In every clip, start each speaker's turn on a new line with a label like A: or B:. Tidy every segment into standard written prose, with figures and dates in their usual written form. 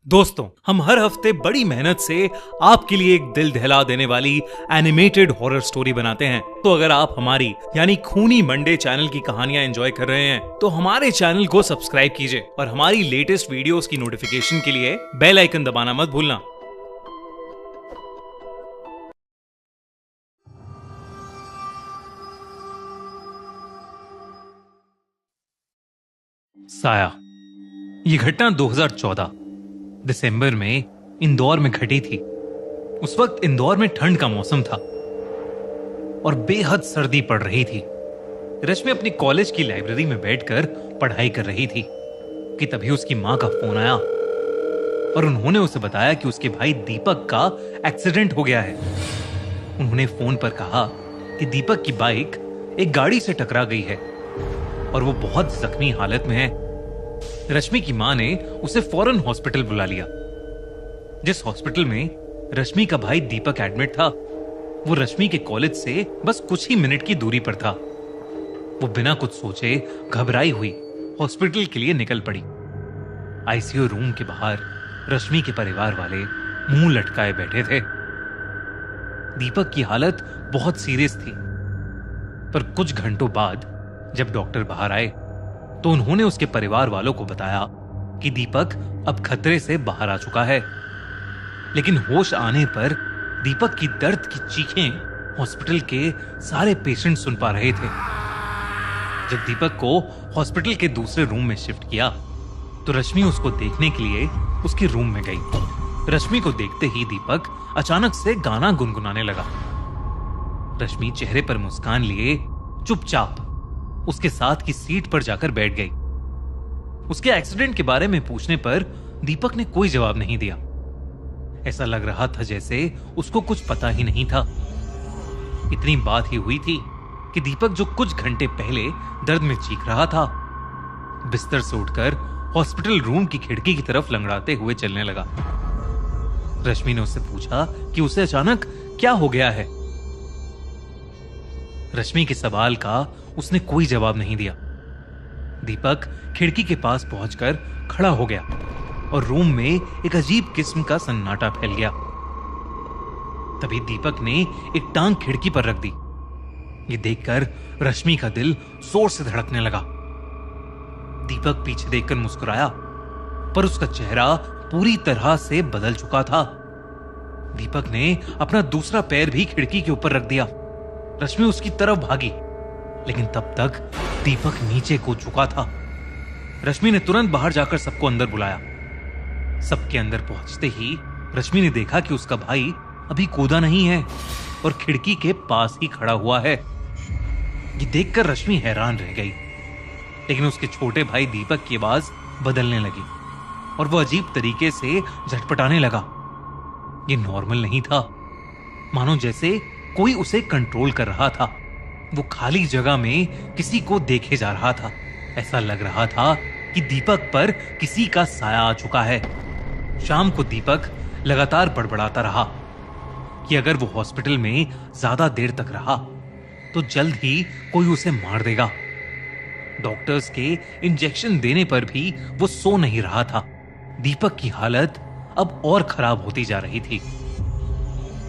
A: दोस्तों, हम हर हफ्ते बड़ी मेहनत से आपके लिए एक दिल दहला देने वाली एनिमेटेड हॉरर स्टोरी बनाते हैं। तो अगर आप हमारी यानी खूनी मंडे चैनल की कहानियां एंजॉय कर रहे हैं तो हमारे चैनल को सब्सक्राइब कीजिए और हमारी लेटेस्ट वीडियोस की नोटिफिकेशन के लिए बेल आइकन दबाना मत भूलना। साया। ये घटना 2014 दिसंबर में इंदौर में घटी थी। उस वक्त इंदौर में ठंड का मौसम था और बेहद सर्दी पड़ रही थी। रश्मि अपनी कॉलेज की लाइब्रेरी में बैठकर पढ़ाई कर रही थी कि तभी उसकी मां का फोन आया और उन्होंने उसे बताया कि उसके भाई दीपक का एक्सीडेंट हो गया है। उन्होंने फोन पर कहा कि दीपक की बाइक एक गाड़ी से टकरा गई है और वो बहुत जख्मी हालत में है। रश्मि की मां ने उसे फौरन हॉस्पिटल बुला लिया। जिस हॉस्पिटल में रश्मि का भाई दीपक एडमिट था वो रश्मि के कॉलेज से बस कुछ ही मिनट की दूरी पर था। वो बिना कुछ सोचे घबराई हुई हॉस्पिटल के लिए निकल पड़ी। आईसीयू रूम के बाहर रश्मि के परिवार वाले मुंह लटकाए बैठे थे। दीपक की हालत बहुत सीरियस थी, पर कुछ घंटों बाद जब डॉक्टर बाहर आए तो उन्होंने उसके परिवार वालों को बताया कि दीपक अब खतरे से बाहर आ चुका है। लेकिन होश आने पर दीपक की दर्द की चीखें हॉस्पिटल के सारे पेशेंट सुन पा रहे थे। जब दीपक को हॉस्पिटल के दूसरे रूम में शिफ्ट किया तो रश्मि उसको देखने के लिए उसके रूम में गई। रश्मि को देखते ही दीपक अचानक से गाना गुनगुनाने लगा। रश्मि चेहरे पर मुस्कान लिए चुपचाप उसके साथ की सीट पर जाकर बैठ गई। उसके एक्सीडेंट के बारे में पूछने पर दीपक ने कोई जवाब नहीं दिया। ऐसा लग रहा था जैसे उसको कुछ पता ही नहीं था। इतनी बात ही हुई थी कि दीपक जो कुछ घंटे पहले दर्द में चीख रहा था बिस्तर से उठकर हॉस्पिटल रूम की खिड़की की तरफ लंगड़ाते हुए चलने लगा। रश्मि ने उससे पूछा कि उसे अचानक क्या हो गया है। रश्मि के सवाल का उसने कोई जवाब नहीं दिया। दीपक खिड़की के पास पहुंचकर खड़ा हो गया और रूम में एक अजीब किस्म का सन्नाटा फैल गया। तभी दीपक ने एक टांग खिड़की पर रख दी। ये देखकर रश्मि का दिल जोर से धड़कने लगा। दीपक पीछे देखकर मुस्कुराया, पर उसका चेहरा पूरी तरह से बदल चुका था। दीपक ने अपना दूसरा पैर भी खिड़की के ऊपर रख दिया। रश्मि उसकी तरफ भागी, लेकिन तब तक दीपक नीचे कूद चुका था। रश्मि ने तुरंत बाहर जाकर सबको अंदर बुलाया। सबके अंदर पहुंचते ही रश्मि ने देखा कि उसका भाई अभी कूदा नहीं है और खिड़की के पास ही खड़ा हुआ है। ये देखकर रश्मि हैरान रह गई, लेकिन उसके छोटे भाई दीपक की आवाज बदलने लगी और वो अजीब तरीके से झटपटाने लगा। ये नॉर्मल नहीं था, मानो जैसे कोई उसे कंट्रोल कर रहा था। वो खाली जगह में किसी को देखे जा रहा था। ऐसा लग रहा था कि दीपक पर किसी का साया आ चुका है। शाम को दीपक लगातार बड़बड़ाता रहा कि अगर वो हॉस्पिटल में ज्यादा देर तक रहा तो जल्द ही कोई उसे मार देगा। डॉक्टर्स के इंजेक्शन देने पर भी वो सो नहीं रहा था। दीपक की हालत अब और खराब होती जा रही थी।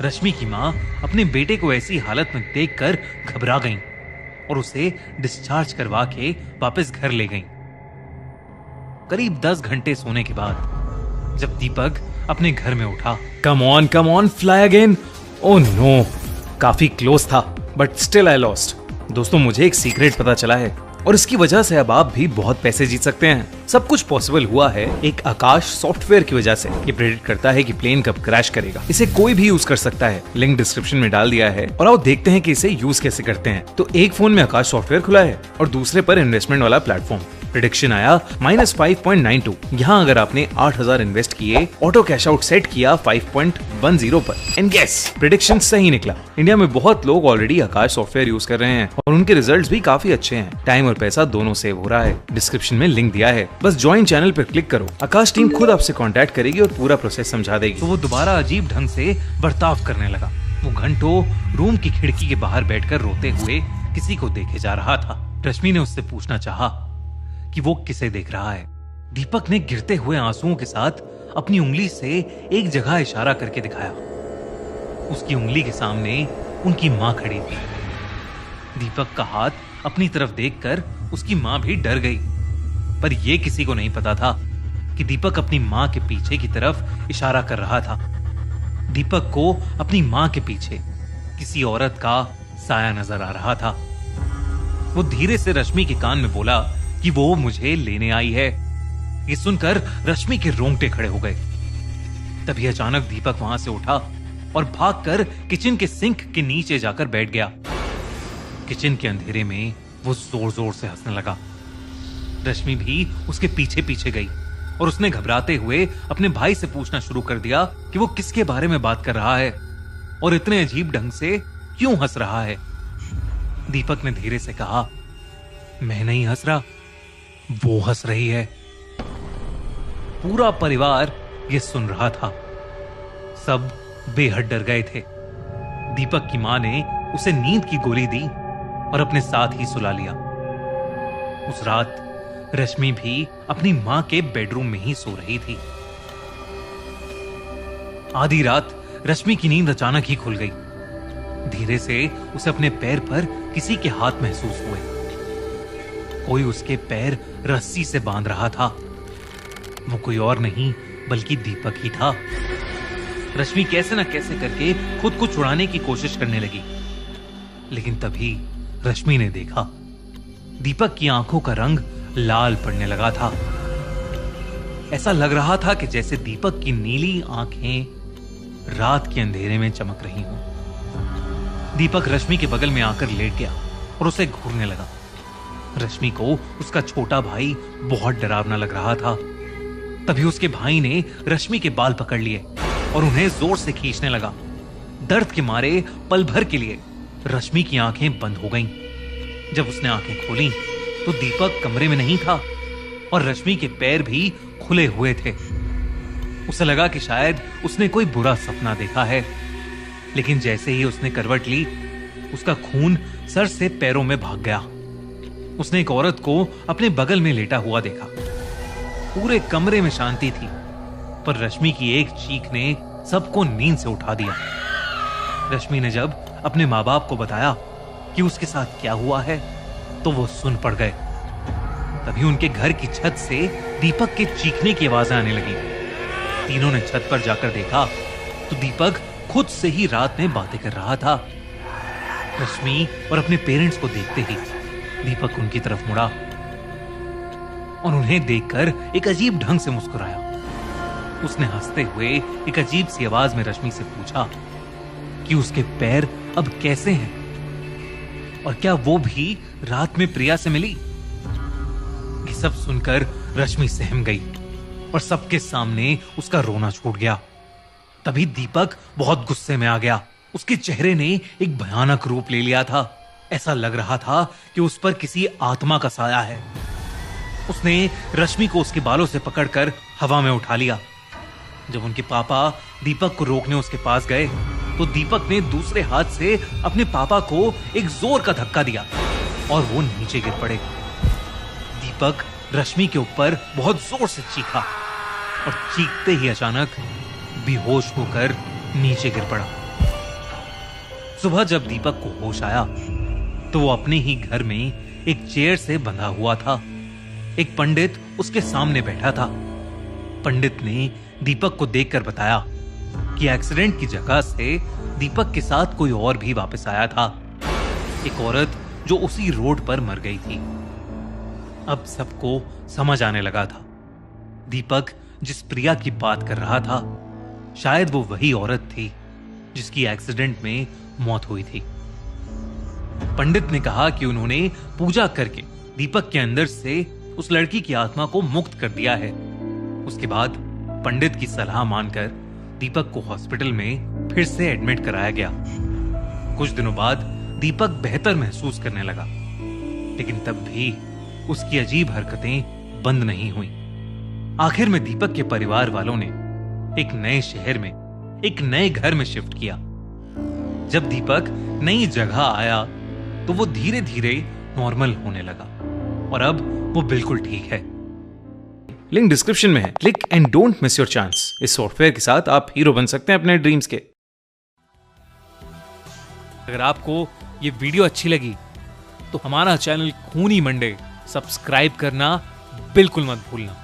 A: रश्मि की मां अपने बेटे को ऐसी हालत में देखकर घबरा गईं और उसे डिस्चार्ज करवा के वापस घर ले गईं। करीब 10 घंटे सोने के बाद जब दीपक अपने घर में उठा, come on fly again. Oh no, काफी क्लोज था बट स्टिल आई लॉस्ट। दोस्तों, मुझे एक सीक्रेट पता चला है और इसकी वजह से अब आप भी बहुत पैसे जीत सकते हैं। सब कुछ पॉसिबल हुआ है एक आकाश सॉफ्टवेयर की वजह से। ये प्रेडिक्ट करता है कि प्लेन कब क्रैश करेगा। इसे कोई भी यूज कर सकता है। लिंक डिस्क्रिप्शन में डाल दिया है और आओ देखते हैं कि इसे यूज कैसे करते हैं। तो एक फोन में आकाश सॉफ्टवेयर खुला है और दूसरे पर इन्वेस्टमेंट वाला प्लेटफॉर्म। प्रेडिक्शन आया -5.92। यहाँ अगर आपने 8,000 इन्वेस्ट किए, ऑटो कैश आउट सेट किया 5.10 पर एंड गेस, प्रेडिक्शन सही निकला। इंडिया में बहुत लोग ऑलरेडी आकाश सॉफ्टवेयर यूज कर रहे हैं और उनके रिजल्ट्स भी काफी अच्छे हैं। टाइम और पैसा दोनों सेव हो रहा है। डिस्क्रिप्शन में लिंक दिया है, बस ज्वाइन चैनल पर क्लिक करो। आकाश टीम खुद आपसे कांटेक्ट करेगी और पूरा प्रोसेस समझा देगी। तो वो दोबारा अजीब ढंग से बर्ताव करने लगा। वो घंटों रूम की खिड़की के बाहर बैठकर रोते हुए किसी को देखे जा रहा था। रश्मि ने उससे पूछना चाहा कि वो किसे देख रहा है। दीपक ने गिरते हुए आंसुओं के साथ अपनी उंगली से एक जगह इशारा करके दिखाया। उसकी उंगली के सामने उनकी मां खड़ी थी। दीपक का हाथ अपनी तरफ देखकर उसकी मां भी डर गई, पर यह किसी को नहीं पता था कि दीपक अपनी मां के पीछे की तरफ इशारा कर रहा था। दीपक को अपनी मां के पीछे किसी औरत का साया नजर आ रहा था। वो धीरे से रश्मि के कान में बोला कि वो मुझे लेने आई है। ये सुनकर रश्मि के रोंगटे खड़े हो गए। तभी अचानक दीपक वहां से उठा और भागकर किचन के सिंक के नीचे जाकर बैठ गया। किचन के अंधेरे में वो जोर जोर से हंसने लगा। रश्मि भी उसके पीछे पीछे गई और उसने घबराते हुए अपने भाई से पूछना शुरू कर दिया कि वो किसके बारे में बात कर रहा है और इतने अजीब ढंग से क्यों हंस रहा है। दीपक ने धीरे से कहा, मैं नहीं हंस रहा, वो हंस रही है। पूरा परिवार ये सुन रहा था। सब बेहद डर गए थे। दीपक की मां ने उसे नींद की गोली दी और अपने साथ ही सुला लिया। उस रात रश्मि भी अपनी मां के बेडरूम में ही सो रही थी। आधी रात रश्मि की नींद अचानक ही खुल गई। धीरे से उसे अपने पैर पर किसी के हाथ महसूस हुए। कोई उसके पैर रस्सी से बांध रहा था। वो कोई और नहीं बल्कि दीपक ही था। रश्मि कैसे न कैसे करके खुद को छुड़ाने की कोशिश करने लगी, लेकिन तभी रश्मि ने देखा दीपक की आंखों का रंग लाल पड़ने लगा था। ऐसा लग रहा था कि जैसे दीपक की नीली आंखें रात के अंधेरे में चमक रही हों। दीपक रश्मि के बगल में आकर लेट गया और उसे घूरने लगा। रश्मि को उसका छोटा भाई बहुत डरावना लग रहा था। तभी उसके भाई ने रश्मि के बाल पकड़ लिए और उन्हें जोर से खींचने लगा। दर्द के मारे पल भर के लिए रश्मि की आंखें बंद हो गईं। जब उसने आंखें खोली तो दीपक कमरे में नहीं था और रश्मि के पैर भी खुले हुए थे। उसे लगा कि शायद उसने कोई बुरा सपना देखा है, लेकिन जैसे ही उसने करवट ली, उसका खून सर से पैरों में भाग गया। उसने एक औरत को अपने बगल में लेटा हुआ देखा। पूरे कमरे में शांति थी, पर रश्मि की एक चीख ने सबको नींद से उठा दिया। रश्मि ने जब अपने माँ बाप को बताया कि उसके साथ क्या हुआ है, तो वो सुन पड़ गए। तभी उनके घर की छत से दीपक के चीखने की आवाजें आने लगी। तीनों ने छत पर जाकर देखा तो दीपक खुद से ही रात में बातें कर रहा था। रश्मि और अपने पेरेंट्स को देखते ही दीपक उनकी तरफ मुड़ा और उन्हें देखकर एक अजीब ढंग से मुस्कुराया। उसने हंसते हुए एक अजीब सी आवाज में रश्मि से पूछा कि उसके पैर अब कैसे हैं और क्या वो भी रात में प्रिया से मिली। ये सब सुनकर रश्मि सहम गई और सबके सामने उसका रोना छूट गया। तभी दीपक बहुत गुस्से में आ गया। उसके चेहरे ने एक भयानक रूप ले लिया था। ऐसा लग रहा था कि उस पर किसी आत्मा का साया है। उसने रश्मि को उसके बालों से पकड़कर हवा में उठा लिया। जब उनके पापा दीपक को रोकने उसके पास गए तो दीपक ने दूसरे हाथ से अपने पापा को एक जोर का धक्का दिया और वो नीचे गिर पड़े। दीपक रश्मि के ऊपर बहुत जोर से चीखा और चीखते ही अचानक बेहोश होकर नीचे गिर पड़ा। सुबह जब दीपक को होश आया तो वो अपने ही घर में एक चेयर से बंधा हुआ था। एक पंडित उसके सामने बैठा था। पंडित ने दीपक को देखकर बताया कि एक्सीडेंट की जगह से दीपक के साथ कोई और भी वापस आया था, एक औरत जो उसी रोड पर मर गई थी। अब सबको समझ आने लगा था दीपक जिस प्रिया की बात कर रहा था, शायद वो वही औरत थी जिसकी एक्सीडेंट में मौत हुई थी। पंडित ने कहा कि उन्होंने पूजा करके दीपक के अंदर से उस लड़की की आत्मा को मुक्त कर दिया है। उसके बाद पंडित की सलाह मानकर दीपक को हॉस्पिटल में फिर से एडमिट कराया गया। कुछ दिनों बाद दीपक बेहतर महसूस करने लगा, लेकिन तब भी उसकी अजीब हरकतें बंद नहीं हुई। आखिर में दीपक के परिवार वालों ने एक नए शहर में एक नए घर में शिफ्ट किया। जब दीपक नई जगह आया तो वो धीरे धीरे नॉर्मल होने लगा और अब वो बिल्कुल ठीक है। लिंक डिस्क्रिप्शन में है। Click and don't miss your chance. इस सॉफ्टवेयर के साथ आप हीरो बन सकते हैं अपने ड्रीम्स के। अगर आपको ये वीडियो अच्छी लगी तो हमारा चैनल खूनी मंडे सब्सक्राइब करना बिल्कुल मत भूलना।